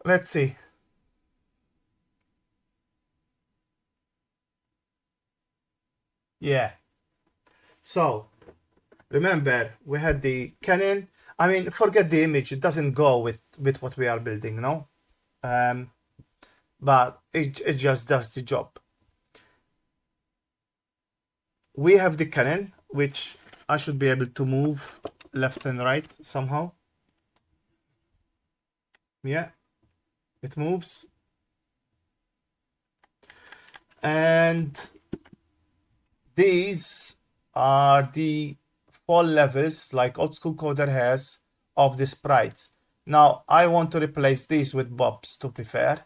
let's see. Yeah. So remember, we had the cannon. I mean, forget the image. It doesn't go with what we are building, no? But it just does the job. We have the cannon, which I should be able to move left and right somehow. Yeah, it moves. And these are the 4 levels, like old school coder has, of the sprites. Now I want to replace these with bobs, to be fair.